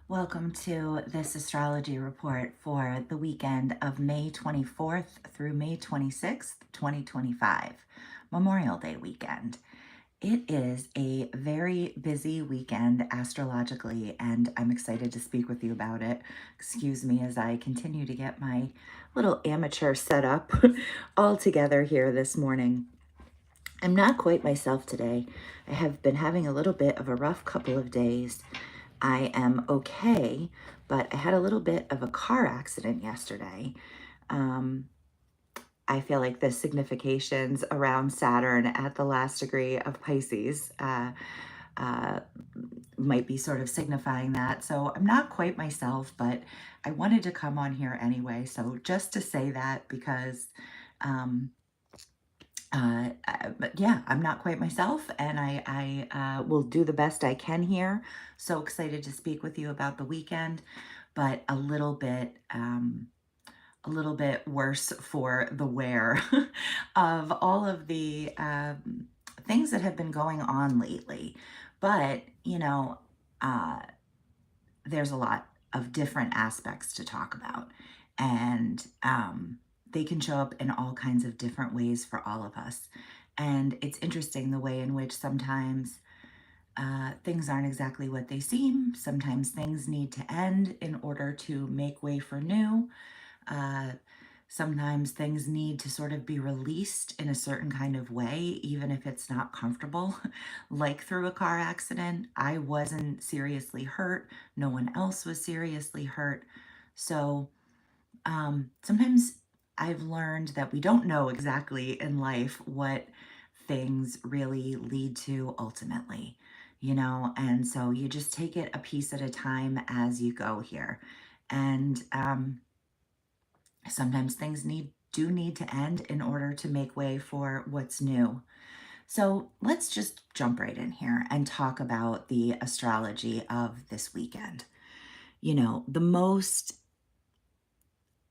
Welcome to this astrology report for the weekend of May 24th through May 26th, 2025, Memorial Day weekend. It is a very busy weekend astrologically, and I'm excited to speak with you about it. Excuse me as I continue to get my little amateur setup all together here this morning. I'm not quite myself today. I have been having a little bit of a rough couple of days. I am okay, but I had a little bit of a car accident yesterday. Um, I feel like the significations around Saturn at the last degree of Pisces uh, might be sort of signifying that. So I'm not quite myself, but I wanted to come on here anyway. So just to say that because um, but yeah, I'm not quite myself, and I will do the best I can here. So excited to speak with you about the weekend, but a little bit worse for the wear of all of the things that have been going on lately. But uh, there's a lot of different aspects to talk about, and they can show up in all kinds of different ways for all of us. And it's interesting the way in which sometimes things aren't exactly what they seem. Sometimes things need to end in order to make way for new. Uh, Sometimes things need to sort of be released in a certain kind of way, even if it's not comfortable, like through a car accident. I wasn't seriously hurt. No one else was seriously hurt. So sometimes I've learned that we don't know exactly in life what things really lead to ultimately, and so you just take it a piece at a time as you go here. And sometimes things do need to end in order to make way for what's new. So let's just jump right in here and talk about the astrology of this weekend. The most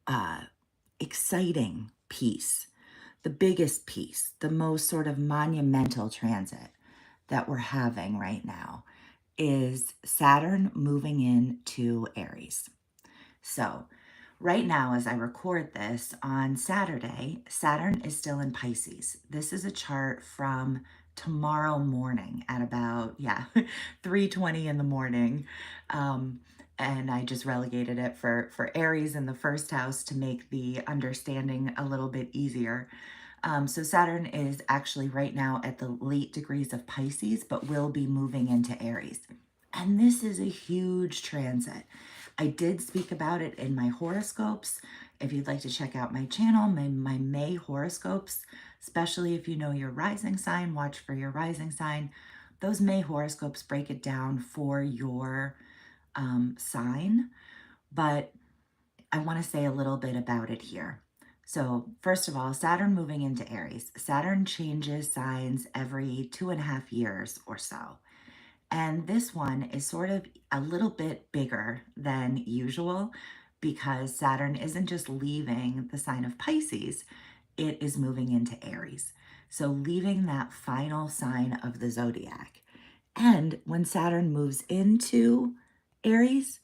uh, exciting piece, the biggest piece, the most sort of monumental transit that we're having right now is Saturn moving into Aries. So, right now, as I record this on Saturday, Saturn is still in Pisces. This is a chart from tomorrow morning at about 3:20 in the morning. Um, and I just relegated it for Aries in the first house to make the understanding a little bit easier. So Saturn is actually right now at the late degrees of Pisces, but will be moving into Aries. And this is a huge transit. I did speak about it in my horoscopes. If you'd like to check out my channel, my May horoscopes, especially if you know your rising sign, watch for your rising sign. Those May horoscopes break it down for your sign, but I want to say a little bit about it here. So, first of all, Saturn moving into Aries. Saturn changes signs every 2.5 years or so. And this one is sort of a little bit bigger than usual because Saturn isn't just leaving the sign of Pisces, it is moving into Aries. So, leaving that final sign of the zodiac. And when Saturn moves into Aries,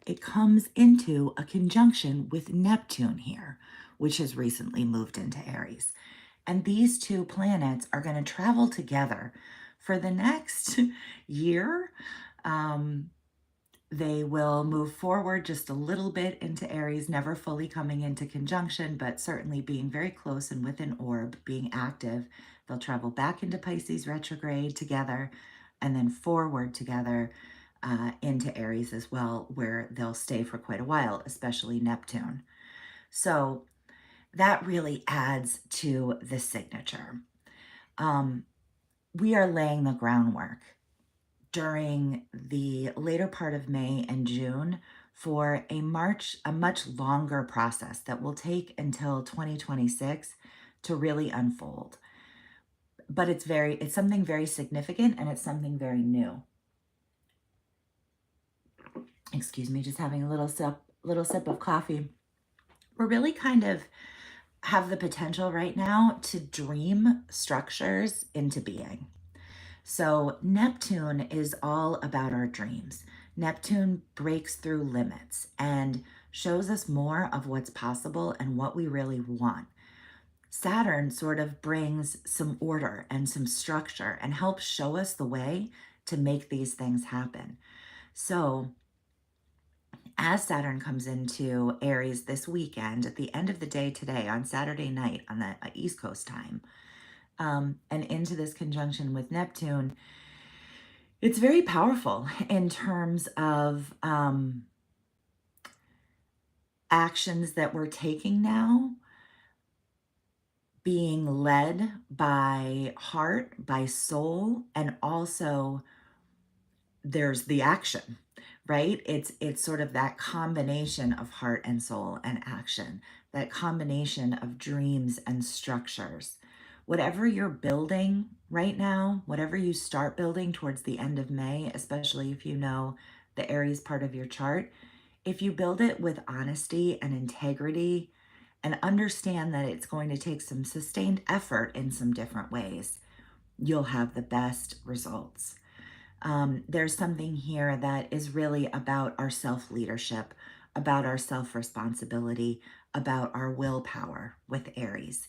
it comes into a conjunction with Neptune here, which has recently moved into Aries. And these two planets are going to travel together for the next year. They will move forward just a little bit into Aries, never fully coming into conjunction, but certainly being very close and within orb, being active. They'll travel back into Pisces retrograde together and then forward together into Aries as well, where they'll stay for quite a while, especially Neptune. So that really adds to the signature. We are laying the groundwork during the later part of May and June for a much longer process that will take until 2026 to really unfold. But it's something very significant and it's something very new. Excuse me, just having a little sip of coffee. We're really kind of have the potential right now to dream structures into being. So Neptune is all about our dreams. Neptune breaks through limits and shows us more of what's possible and what we really want. Saturn sort of brings some order and some structure and helps show us the way to make these things happen. So as Saturn comes into Aries this weekend, at the end of the day today, on Saturday night on the East Coast time, and into this conjunction with Neptune, it's very powerful in terms of actions that we're taking now being led by heart, by soul, and also there's the action, right? It's sort of that combination of heart and soul and action, that combination of dreams and structures. Whatever you're building right now, whatever you start building towards the end of May, especially if you know the Aries part of your chart, if you build it with honesty and integrity and understand that it's going to take some sustained effort in some different ways, you'll have the best results. There's something here that is really about our self-leadership, about our self-responsibility, about our willpower with Aries.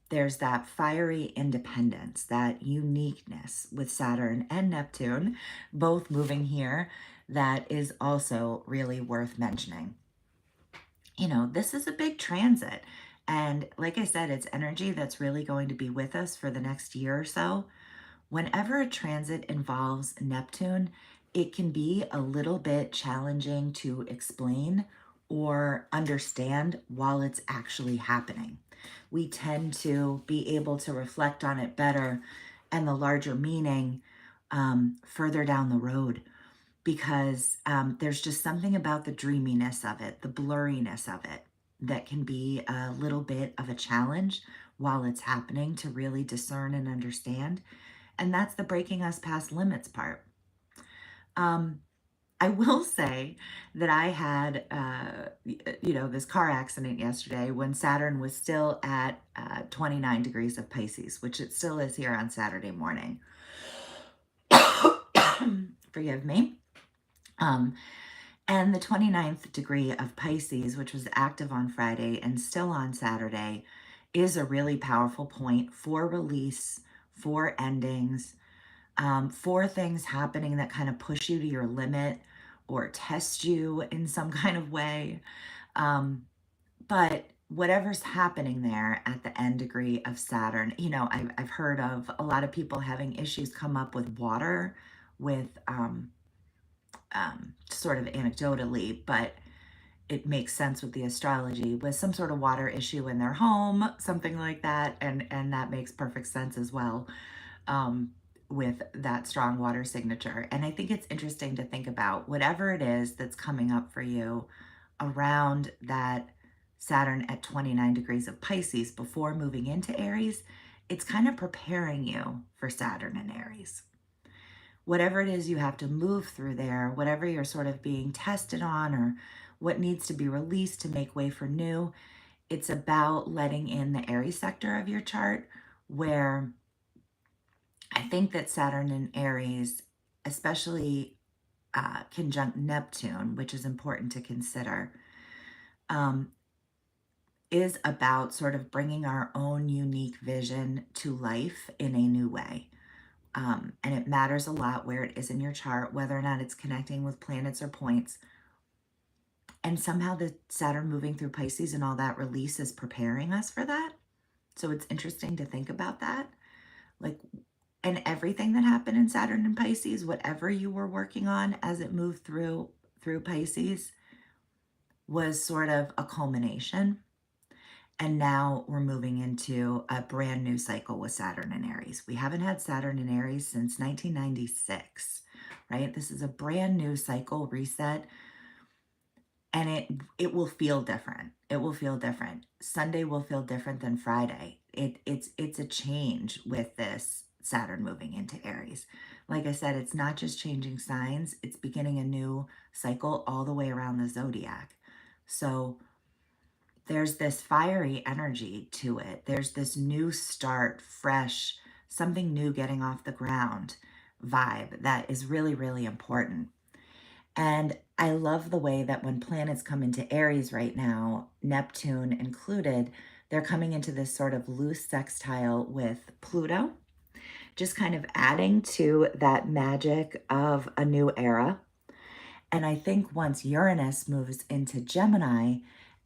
There's that fiery independence, that uniqueness with Saturn and Neptune, both moving here, that is also really worth mentioning. You know, this is a big transit. And like I said, it's energy that's really going to be with us for the next year or so. Whenever a transit involves Neptune, it can be a little bit challenging to explain or understand while it's actually happening. We tend to be able to reflect on it better and the larger meaning further down the road because there's just something about the dreaminess of it, the blurriness of it, that can be a little bit of a challenge while it's happening to really discern and understand. And that's the breaking us past limits part. I will say that I had, this car accident yesterday when Saturn was still at 29 degrees of Pisces, which it still is here on Saturday morning. Forgive me. And the 29th degree of Pisces, which was active on Friday and still on Saturday, is a really powerful point for release, for endings, for things happening that kind of push you to your limit or test you in some kind of way. But whatever's happening there at the end degree of Saturn, you know, I've heard of a lot of people having issues come up with water, with sort of anecdotally, but it makes sense with the astrology, with some sort of water issue in their home, something like that, and that makes perfect sense as well. With that strong water signature. And I think it's interesting to think about whatever it is that's coming up for you around that Saturn at 29 degrees of Pisces before moving into Aries. It's kind of preparing you for Saturn in Aries. Whatever it is you have to move through there, whatever you're sort of being tested on or what needs to be released to make way for new, it's about letting in the Aries sector of your chart where I think that Saturn in Aries, especially conjunct Neptune, which is important to consider, is about sort of bringing our own unique vision to life in a new way. And it matters a lot where it is in your chart, whether or not it's connecting with planets or points. And somehow the Saturn moving through Pisces and all that release is preparing us for that. So it's interesting to think about that. Like, and everything that happened in Saturn and Pisces, whatever you were working on as it moved through Pisces, was sort of a culmination. And now we're moving into a brand new cycle with Saturn and Aries. We haven't had Saturn and Aries since 1996, right? This is a brand new cycle reset, and it will feel different. It will feel different. Sunday will feel different than Friday. It's a change with this Saturn moving into Aries. Like I said, it's not just changing signs, it's beginning a new cycle all the way around the zodiac. So there's this fiery energy to it. There's this new start, fresh, something new getting off the ground. vibe that is really, really important. And I love the way that when planets come into Aries right now, Neptune included, they're coming into this sort of loose sextile with Pluto, just kind of adding to that magic of a new era. And I think once Uranus moves into Gemini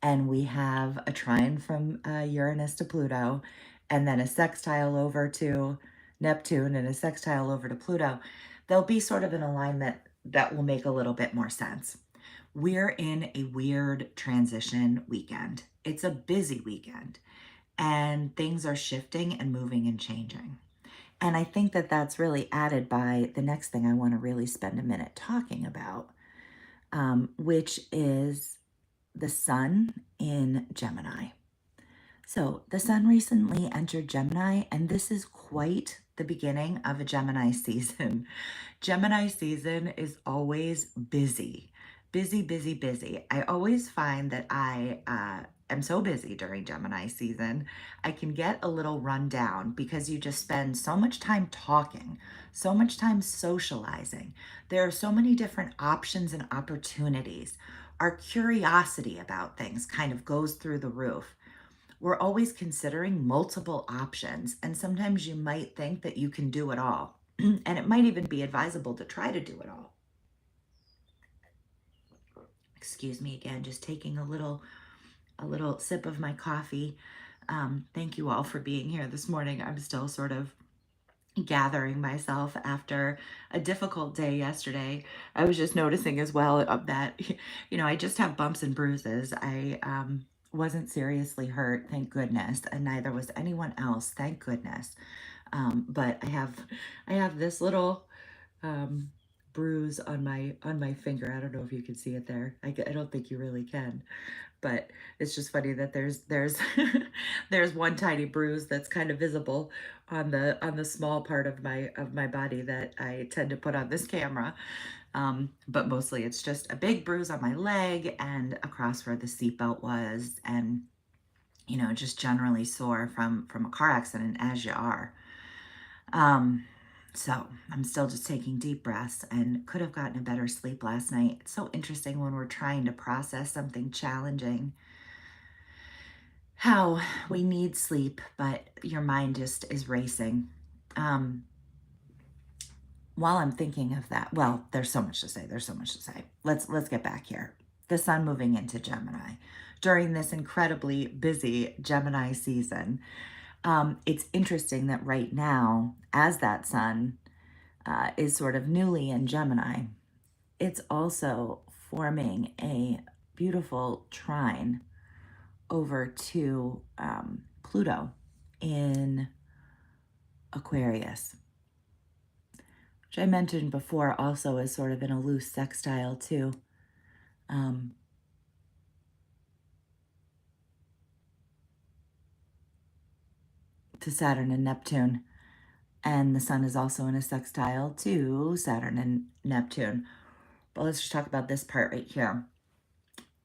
and we have a trine from Uranus to Pluto, and then a sextile over to Neptune and a sextile over to Pluto, they'll be sort of an alignment that will make a little bit more sense. We're in a weird transition weekend. It's a busy weekend, and things are shifting and moving and changing. And I think that that's really added by the next thing I want to really spend a minute talking about, which is the sun in Gemini. So the sun recently entered Gemini, and this is quite the beginning of a Gemini season. Gemini season is always busy, busy, busy, busy. I always find that I am so busy during Gemini season, I can get a little run down because you just spend so much time talking, so much time socializing. There are so many different options and opportunities. Our curiosity about things kind of goes through the roof. We're always considering multiple options, and sometimes you might think that you can do it all. And it might even be advisable to try to do it all. Excuse me again, just taking a little sip of my coffee. Thank you all for being here this morning. I'm still sort of gathering myself after a difficult day yesterday. I was just noticing as well that, I just have bumps and bruises. I wasn't seriously hurt, thank goodness, and neither was anyone else, thank goodness. But I have this little um, bruise on my finger. I don't know if you can see it there. I don't think you really can, but it's just funny that there's there's one tiny bruise that's kind of visible on the small part of my body that I tend to put on this camera. But mostly it's just a big bruise on my leg and across where the seatbelt was, and just generally sore from a car accident, as you are. Um, so I'm still just taking deep breaths and could have gotten a better sleep last night. It's so interesting when we're trying to process something challenging, how we need sleep, but your mind just is racing. Um, while I'm thinking of that, well, there's so much to say. There's so much to say. Let's get back here. The sun moving into Gemini during this incredibly busy Gemini season. It's interesting that right now, as that sun is sort of newly in Gemini, it's also forming a beautiful trine over to Pluto in Aquarius, which I mentioned before also is sort of in a loose sextile too. Um, to Saturn and Neptune. And the sun is also in a sextile to Saturn and Neptune. But let's just talk about this part right here.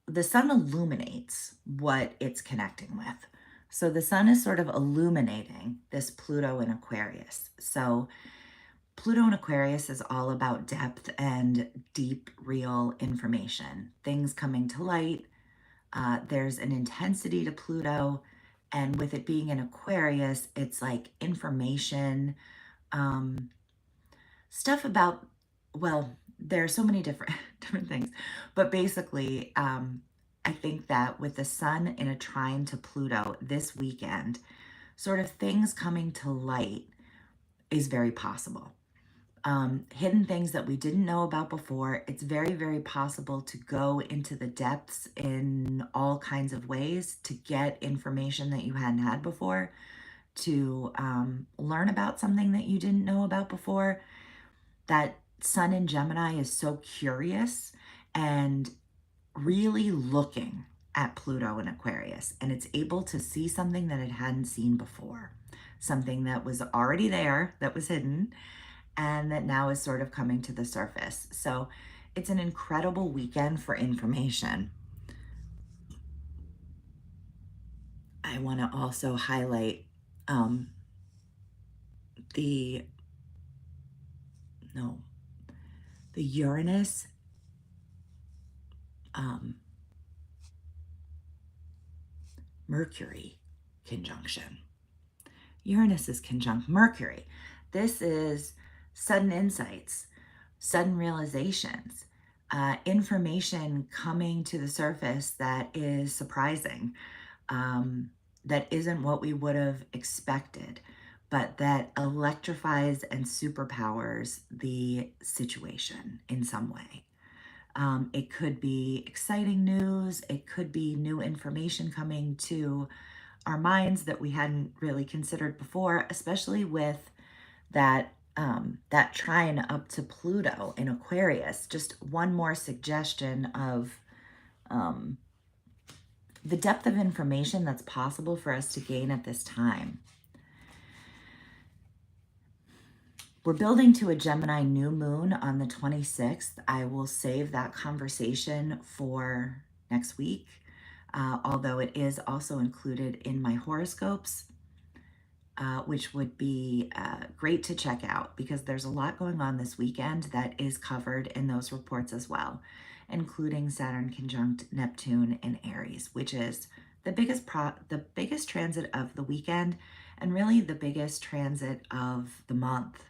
The sun illuminates what it's connecting with. So the sun is sort of illuminating this Pluto in Aquarius. So Pluto in Aquarius is all about depth and deep, real information, things coming to light. There's an intensity to Pluto. And with it being in Aquarius, it's like information, um, stuff about, well, there are so many different different things, but basically, I think that with the sun in a trine to Pluto this weekend, sort of things coming to light is very possible. Hidden things that we didn't know about before. It's very, very possible to go into the depths in all kinds of ways to get information that you hadn't had before, to learn about something that you didn't know about before. That sun in Gemini is so curious and really looking at Pluto in Aquarius, and it's able to see something that it hadn't seen before, something that was already there, that was hidden, and that now is sort of coming to the surface. So it's an incredible weekend for information. I want to also highlight the no, the Uranus, um, Mercury conjunction. Uranus is conjunct Mercury. This is sudden insights, sudden realizations, information coming to the surface that is surprising, that isn't what we would have expected, but that electrifies and superpowers the situation in some way. It could be exciting news. It could be new information coming to our minds that we hadn't really considered before, especially with that trine up to Pluto in Aquarius. Just one more suggestion of um, the depth of information that's possible for us to gain at this time. We're building to a Gemini new moon on the 26th. I will save that conversation for next week, although it is also included in my horoscopes, which would be great to check out because there's a lot going on this weekend that is covered in those reports as well, including Saturn conjunct Neptune in Aries, which is the biggest transit of the weekend and really the biggest transit of the month.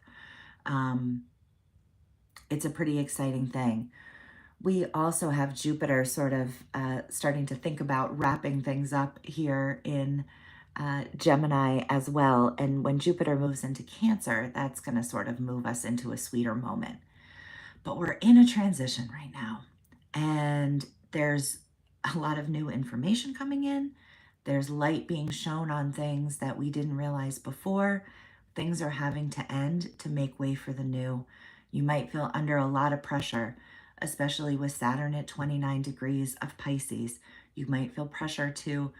It's a pretty exciting thing. We also have Jupiter sort of starting to think about wrapping things up here in Gemini as well. And when Jupiter moves into Cancer, that's going to sort of move us into a sweeter moment. But we're in a transition right now. And there's a lot of new information coming in. There's light being shown on things that we didn't realize before. Things are having to end to make way for the new. You might feel under a lot of pressure, especially with Saturn at 29 degrees of Pisces. You might feel pressure to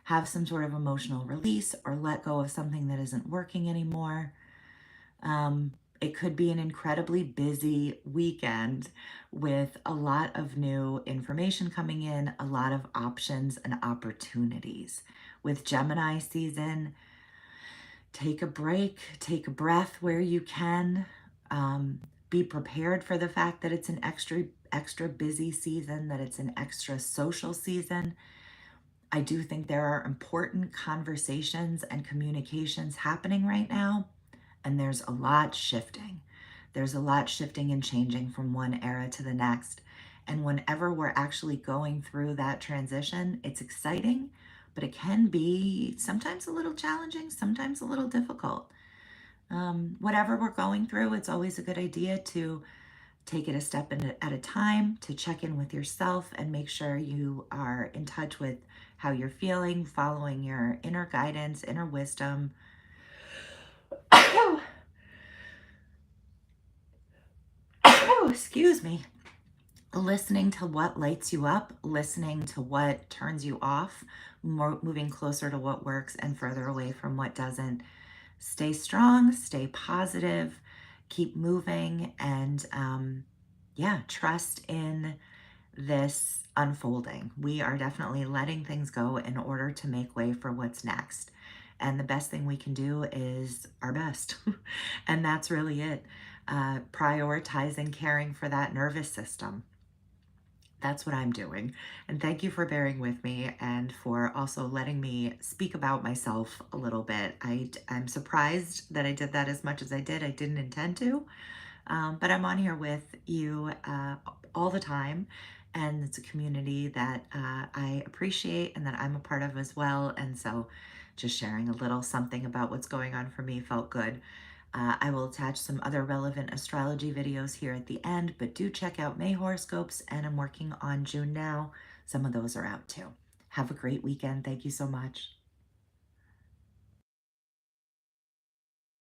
have some sort of emotional release or let go of something that isn't working anymore. It could be an incredibly busy weekend with a lot of new information coming in, a lot of options and opportunities. With Gemini season, take a break, take a breath where you can. Be prepared for the fact that it's an extra busy season, that it's an extra social season. I do think there are important conversations and communications happening right now, and there's a lot shifting. There's a lot shifting and changing from one era to the next. And whenever we're actually going through that transition, it's exciting, but it can be sometimes a little challenging, sometimes a little difficult. Whatever we're going through, it's always a good idea to take it a step at a time, to check in with yourself and make sure you are in touch with how you're feeling, following your inner guidance, inner wisdom. Excuse me. Listening to what lights you up, listening to what turns you off, moving closer to what works and further away from what doesn't. Stay strong, stay positive, keep moving, and trust in this unfolding. We are definitely letting things go in order to make way for what's next. And the best thing we can do is our best. And that's really it. Prioritizing caring for that nervous system. That's what I'm doing. And thank you for bearing with me and for also letting me speak about myself a little bit. I'm surprised that I did that as much as I did. I didn't intend to, but I'm on here with you all the time. And it's a community that I appreciate and that I'm a part of as well. And so just sharing a little something about what's going on for me felt good. I will attach some other relevant astrology videos here at the end, but do check out May horoscopes, and I'm working on June now. Some of those are out too. Have a great weekend. Thank you so much.